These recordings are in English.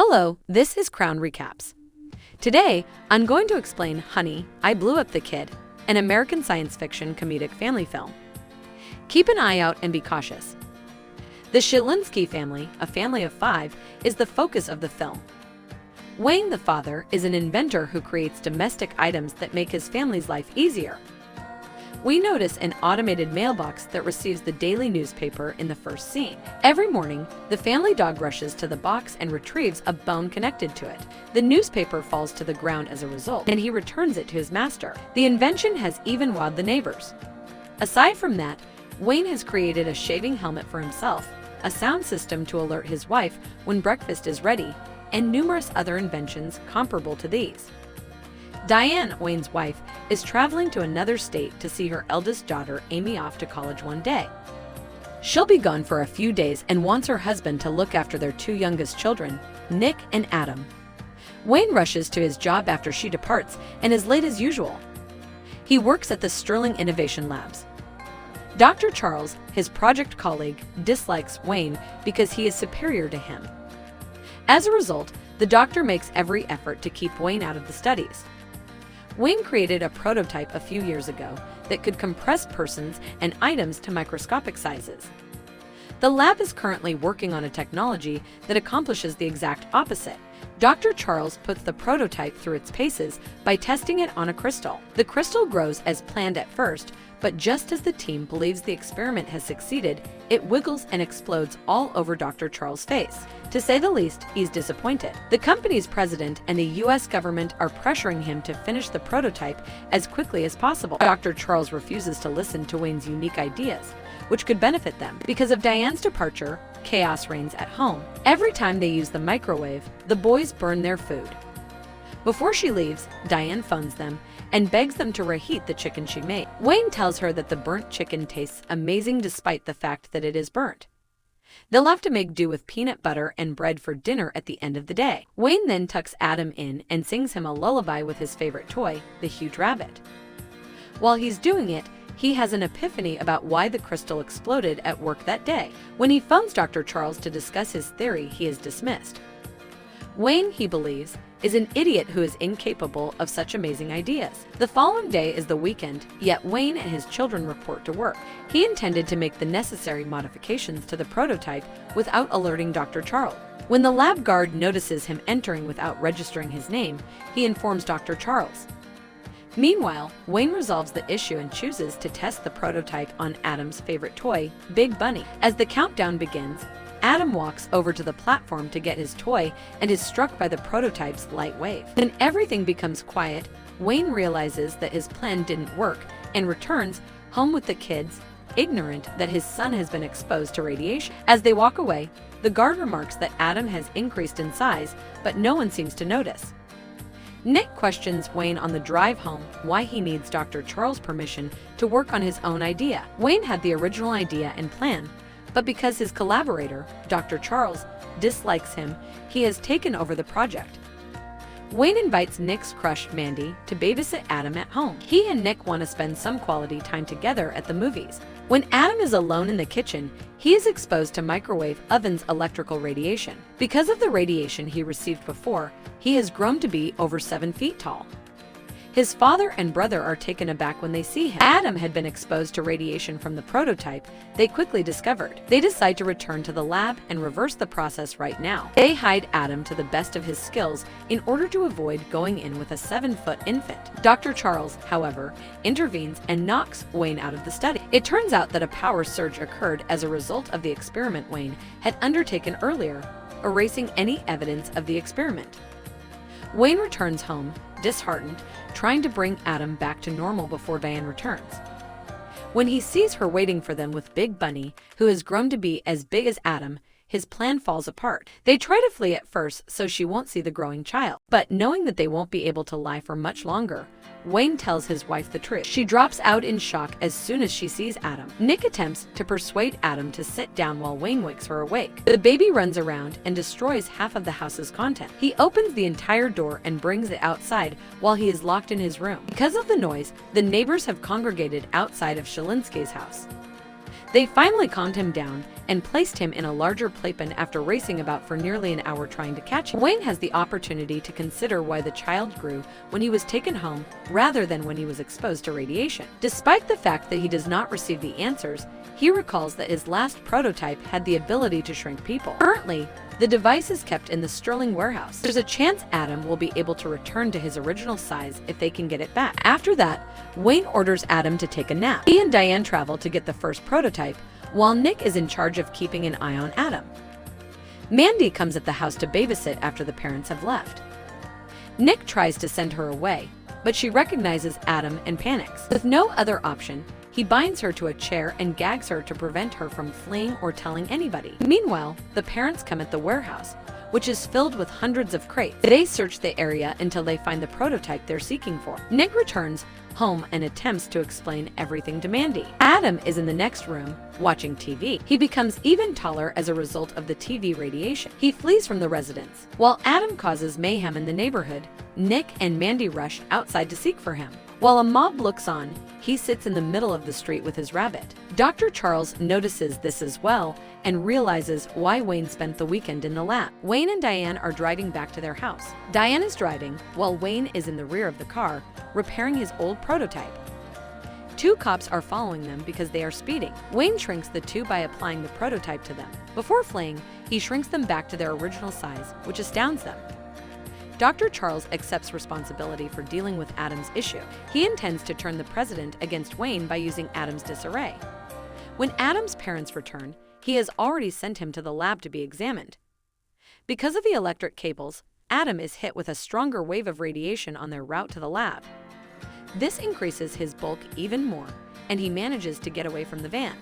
Hello, this is Crown Recaps. Today, I'm going to explain Honey, I Blew Up the Kid, an American science fiction comedic family film. Keep an eye out and be cautious. The Shilinsky family, a family of 5, is the focus of the film. Wayne, the father, is an inventor who creates domestic items that make his family's life easier. We notice an automated mailbox that receives the daily newspaper in the first scene. Every morning, the family dog rushes to the box and retrieves a bone connected to it. The newspaper falls to the ground as a result, and he returns it to his master. The invention has even wowed the neighbors. Aside from that, Wayne has created a shaving helmet for himself, a sound system to alert his wife when breakfast is ready, and numerous other inventions comparable to these. Diane, Wayne's wife, is traveling to another state to see her eldest daughter Amy off to college one day. She'll be gone for a few days and wants her husband to look after their 2 youngest children, Nick and Adam. Wayne rushes to his job after she departs and is late as usual. He works at the Sterling Innovation Labs. Dr. Charles, his project colleague, dislikes Wayne because he is superior to him. As a result, the doctor makes every effort to keep Wayne out of the studies. Wayne created a prototype a few years ago that could compress persons and items to microscopic sizes. The lab is currently working on a technology that accomplishes the exact opposite. Dr. Charles puts the prototype through its paces by testing it on a crystal. The crystal grows as planned at first, but just as the team believes the experiment has succeeded, it wiggles and explodes all over Dr. Charles' face. To say the least, he's disappointed. The company's president and the US government are pressuring him to finish the prototype as quickly as possible. Dr. Charles refuses to listen to Wayne's unique ideas, which could benefit them. Because of Diane's departure, chaos reigns at home. Every time they use the microwave, the boys burn their food. Before she leaves, Diane phones them and begs them to reheat the chicken she made. Wayne tells her that the burnt chicken tastes amazing despite the fact that it is burnt. They'll have to make do with peanut butter and bread for dinner at the end of the day. Wayne then tucks Adam in and sings him a lullaby with his favorite toy, the huge rabbit. While he's doing it, he has an epiphany about why the crystal exploded at work that day. When he phones Dr. Charles to discuss his theory, he is dismissed. Wayne, he believes, is an idiot who is incapable of such amazing ideas. The following day is the weekend, yet Wayne and his children report to work. He intended to make the necessary modifications to the prototype without alerting Dr. Charles. When the lab guard notices him entering without registering his name, he informs Dr. Charles. Meanwhile, Wayne resolves the issue and chooses to test the prototype on Adam's favorite toy, Big Bunny. As the countdown begins, Adam walks over to the platform to get his toy and is struck by the prototype's light wave. Then everything becomes quiet. Wayne realizes that his plan didn't work and returns home with the kids, ignorant that his son has been exposed to radiation. As they walk away, the guard remarks that Adam has increased in size, but no one seems to notice. Nick questions Wayne on the drive home why he needs Dr. Charles' permission to work on his own idea. Wayne had the original idea and plan, but because his collaborator, Dr. Charles, dislikes him, he has taken over the project. Wayne invites Nick's crush, Mandy, to babysit Adam at home. He and Nick want to spend some quality time together at the movies. When Adam is alone in the kitchen, he is exposed to microwave oven's electrical radiation. Because of the radiation he received before, he has grown to be over 7 feet tall. His father and brother are taken aback when they see him. Adam had been exposed to radiation from the prototype they quickly discovered. They decide to return to the lab and reverse the process right now. They hide Adam to the best of his skills in order to avoid going in with a 7-foot infant. Dr. Charles, however, intervenes and knocks Wayne out of the study. It turns out that a power surge occurred as a result of the experiment Wayne had undertaken earlier, erasing any evidence of the experiment. Wayne returns home, disheartened, trying to bring Adam back to normal before Diane returns. When he sees her waiting for them with Big Bunny, who has grown to be as big as Adam, his plan falls apart. They try to flee at first so she won't see the growing child. But knowing that they won't be able to lie for much longer, Wayne tells his wife the truth. She drops out in shock as soon as she sees Adam. Nick attempts to persuade Adam to sit down while Wayne wakes her awake. The baby runs around and destroys half of the house's content. He opens the entire door and brings it outside while he is locked in his room. Because of the noise, the neighbors have congregated outside of Shilinsky's house. They finally calmed him down and placed him in a larger playpen after racing about for nearly an hour trying to catch him. Wayne has the opportunity to consider why the child grew when he was taken home rather than when he was exposed to radiation. Despite the fact that he does not receive the answers, he recalls that his last prototype had the ability to shrink people. Currently, the device is kept in the Sterling warehouse. There's a chance Adam will be able to return to his original size if they can get it back. After that, Wayne orders Adam to take a nap. He and Diane travel to get the first prototype, while Nick is in charge of keeping an eye on Adam. Mandy comes at the house to babysit after the parents have left. Nick tries to send her away, but she recognizes Adam and panics. With no other option, he binds her to a chair and gags her to prevent her from fleeing or telling anybody. Meanwhile, the parents come at the warehouse, which is filled with hundreds of crates. They search the area until they find the prototype they're seeking for. Nick returns home and attempts to explain everything to Mandy. Adam is in the next room, watching TV. He becomes even taller as a result of the TV radiation. He flees from the residence. While Adam causes mayhem in the neighborhood, Nick and Mandy rush outside to seek for him. While a mob looks on, he sits in the middle of the street with his rabbit. Dr. Charles notices this as well and realizes why Wayne spent the weekend in the lab. Wayne and Diane are driving back to their house. Diane is driving, while Wayne is in the rear of the car, repairing his old prototype. Two cops are following them because they are speeding. Wayne shrinks the two by applying the prototype to them. Before fleeing, he shrinks them back to their original size, which astounds them. Dr. Charles accepts responsibility for dealing with Adam's issue. He intends to turn the president against Wayne by using Adam's disarray. When Adam's parents return, he has already sent him to the lab to be examined. Because of the electric cables, Adam is hit with a stronger wave of radiation on their route to the lab. This increases his bulk even more, and he manages to get away from the van.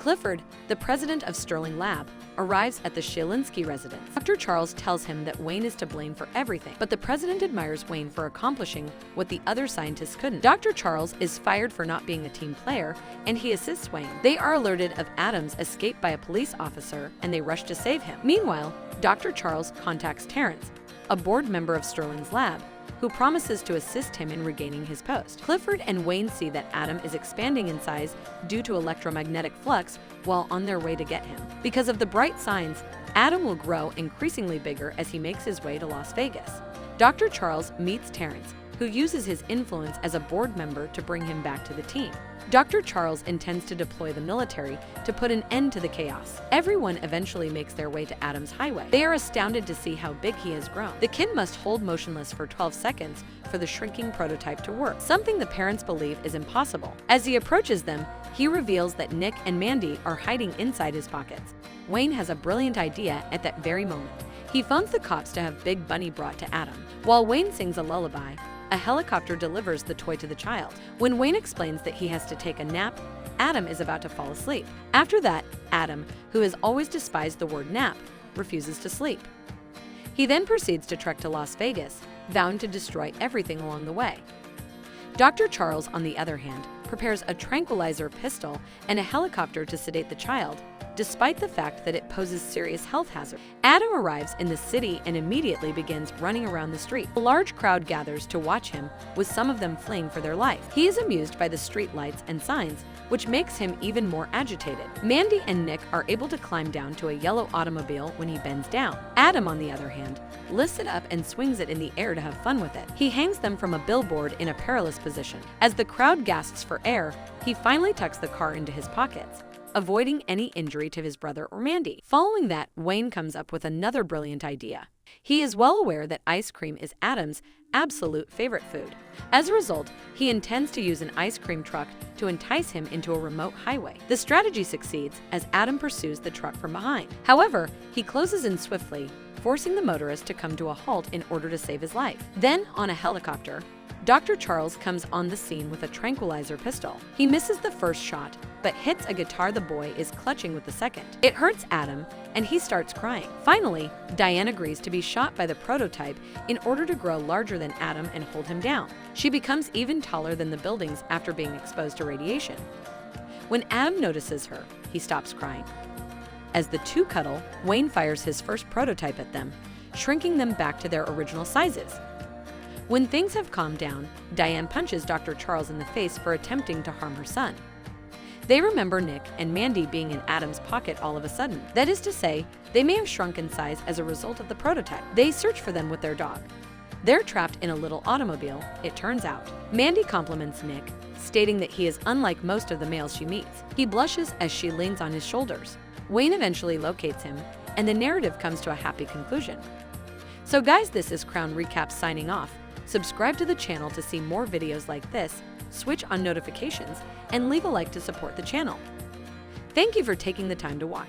Clifford, the president of Sterling Lab, arrives at the Shielinski residence. Dr. Charles tells him that Wayne is to blame for everything, but the president admires Wayne for accomplishing what the other scientists couldn't. Dr. Charles is fired for not being a team player, and he assists Wayne. They are alerted of Adam's escape by a police officer, and they rush to save him. Meanwhile, Dr. Charles contacts Terrence, a board member of Sterling's lab, who promises to assist him in regaining his post. Clifford and Wayne see that Adam is expanding in size due to electromagnetic flux while on their way to get him. Because of the bright signs, Adam will grow increasingly bigger as he makes his way to Las Vegas. Dr. Charles meets Terrence, who uses his influence as a board member to bring him back to the team. Dr. Charles intends to deploy the military to put an end to the chaos. Everyone eventually makes their way to Adam's highway. They are astounded to see how big he has grown. The kid must hold motionless for 12 seconds for the shrinking prototype to work, something the parents believe is impossible. As he approaches them, he reveals that Nick and Mandy are hiding inside his pockets. Wayne has a brilliant idea at that very moment. He phones the cops to have Big Bunny brought to Adam. While Wayne sings a lullaby, a helicopter delivers the toy to the child. When Wayne explains that he has to take a nap, Adam is about to fall asleep. After that, Adam, who has always despised the word nap, refuses to sleep. He then proceeds to trek to Las Vegas, vowing to destroy everything along the way. Dr. Charles, on the other hand, prepares a tranquilizer pistol and a helicopter to sedate the child, despite the fact that it poses serious health hazard. Adam arrives in the city and immediately begins running around the street. A large crowd gathers to watch him, with some of them fleeing for their life. He is amused by the street lights and signs, which makes him even more agitated. Mandy and Nick are able to climb down to a yellow automobile when he bends down. Adam, on the other hand, lifts it up and swings it in the air to have fun with it. He hangs them from a billboard in a perilous position. As the crowd gasps for air, he finally tucks the car into his pockets, avoiding any injury to his brother or Mandy. Following that, Wayne comes up with another brilliant idea. He is well aware that ice cream is Adam's absolute favorite food. As a result, he intends to use an ice cream truck to entice him into a remote highway. The strategy succeeds as Adam pursues the truck from behind. However, he closes in swiftly, forcing the motorist to come to a halt in order to save his life. Then, on a helicopter, Dr. Charles comes on the scene with a tranquilizer pistol. He misses the first shot, but hits a guitar the boy is clutching with the second. It hurts Adam, and he starts crying. Finally, Diane agrees to be shot by the prototype in order to grow larger than Adam and hold him down. She becomes even taller than the buildings after being exposed to radiation. When Adam notices her, he stops crying. As the two cuddle, Wayne fires his first prototype at them, shrinking them back to their original sizes. When things have calmed down, Diane punches Dr. Charles in the face for attempting to harm her son. They remember Nick and Mandy being in Adam's pocket all of a sudden. That is to say, they may have shrunk in size as a result of the prototype. They search for them with their dog. They're trapped in a little automobile, it turns out. Mandy compliments Nick, stating that he is unlike most of the males she meets. He blushes as she leans on his shoulders. Wayne eventually locates him, and the narrative comes to a happy conclusion. So guys, this is Crown Recap signing off. Subscribe to the channel to see more videos like this, switch on notifications, and leave a like to support the channel. Thank you for taking the time to watch.